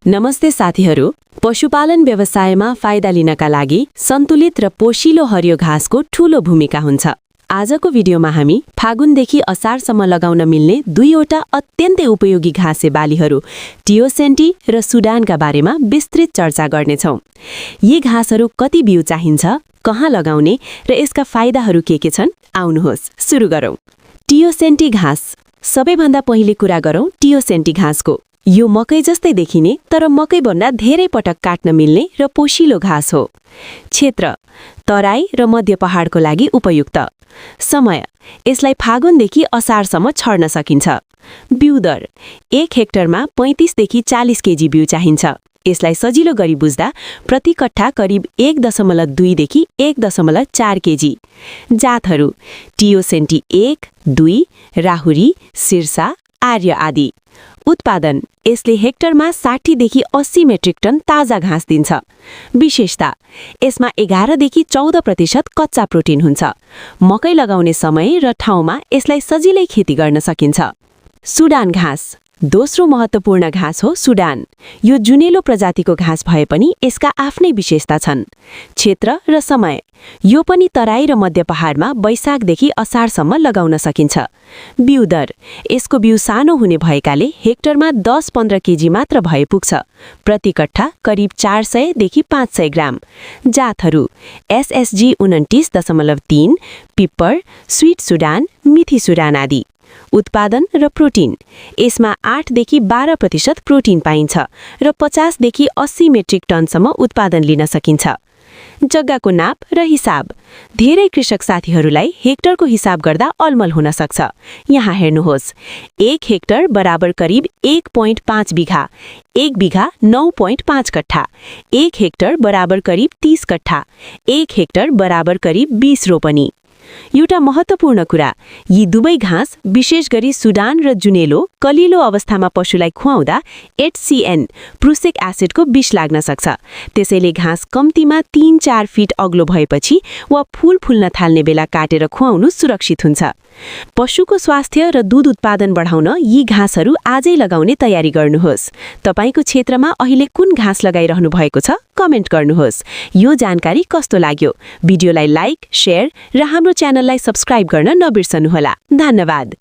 नमस्ते साथीहरू, पशुपालन व्यवसायमा फाइदा लिनका लागि सन्तुलित र पोषिलो हरियो घाँसको ठूलो भूमिका हुन्छ। आजको भिडियोमा हामी फागुनदेखि असारसम्म लगाउन मिल्ने दुईवटा अत्यन्तै उपयोगी घाँसे बालीहरू टियोसेन्टी र सुडानका बारेमा विस्तृत चर्चा गर्नेछौँ। यी घाँसहरू कति बिउ चाहिन्छ, कहाँ लगाउने र यसका फाइदाहरू के छन्, आउनुहोस् सुरु गरौँ। टियोसेन्टी घाँस। सबैभन्दा पहिले कुरा गरौँ टियोसेन्टी घाँसको। यो मकै जस्तै देखिने तर मकैभन्दा धेरै पटक काट्न मिल्ने र पोषिलो घाँस हो। क्षेत्र: तराई र मध्य पहाडको लागि उपयुक्त। समय: यसलाई फागुनदेखि असारसम्म छर्न सकिन्छ। बिउ दर: 1 हेक्टरमा 35 देखि 40 केजी बिउ चाहिन्छ। यसलाई सजिलो गरी बुझ्दा प्रति कट्ठा करिब 1.2 देखि 1.4 केजी। जातहरू: टियोसेन्टी 1, 2, राहुरी, सिर्सा, आर्य आदि। उत्पादन: यसले हेक्टरमा 60 देखि 80 मेट्रिक टन ताजा घाँस दिन्छ। विशेषता: यसमा 11 देखि 14% कच्चा प्रोटिन हुन्छ। मकै लगाउने समय र ठाउँमा यसलाई सजिलै खेती गर्न सकिन्छ। सुडान घाँस। दोस्रो महत्त्वपूर्ण घाँस हो सुडान। यो जुनेलो प्रजातिको घाँस भए पनि यसका आफ्नै विशेषता छन्। क्षेत्र र समय: यो पनि तराई र मध्य पहाडमा वैशाखदेखि असारसम्म लगाउन सकिन्छ। बिउ दर: यसको बिउ सानो हुने भएकाले हेक्टरमा 10-15 केजी मात्र भए पुग्छ। प्रति कट्ठा करिब 400 देखि 500 ग्राम। जातहरू: एसएसजी 29.3, पिप्पर, स्वीट सुडान, मिथी सुडान आदि। उत्पादन र प्रोटिन: यसमा 8 देखि 12% प्रोटिन पाइन्छ र 50 देखि 80 मेट्रिक टनसम्म उत्पादन लिन सकिन्छ। जग्गाको नाप र हिसाब: धेरै कृषक साथीहरूलाई हेक्टरको हिसाब गर्दा अलमल हुन सक्छ। यहाँ हेर्नुहोस्, 1 हेक्टर बराबर करिब 1.5 बिघा, 1 बिघा 9.5 कट्ठा, 1 हेक्टर बराबर करिब 30 कट्ठा, 1 हेक्टर बराबर करिब 20 रोपनी। एउटा महत्त्वपूर्ण कुरा: यी दुवै घाँस, विशेष गरी सुडान र जुनेलो, कलिलो अवस्थामा पशुलाई खुवाउँदा HCN प्रुसिक एसिडको विष लाग्न सक्छ। त्यसैले घाँस कम्तीमा 3-4 फिट अग्लो भएपछि वा फूल फुल्न थाल्ने बेला काटेर खुवाउनु सुरक्षित हुन्छ। पशुको स्वास्थ्य र दूध उत्पादन बढाउन यी घाँसहरू आजै लगाउने तयारी गर्नुहोस्। तपाईको क्षेत्रमा अहिले कुन घाँस लगाइरहनु भएको छ, कमेन्ट गर्नुहोस्। यो जानकारी कस्तो लाग्यो? भिडियोलाई लाइक, शेयर र हाम्रो च्यानललाई सब्स्क्राइब गर्न नबिर्सनुहोला। धन्यवाद।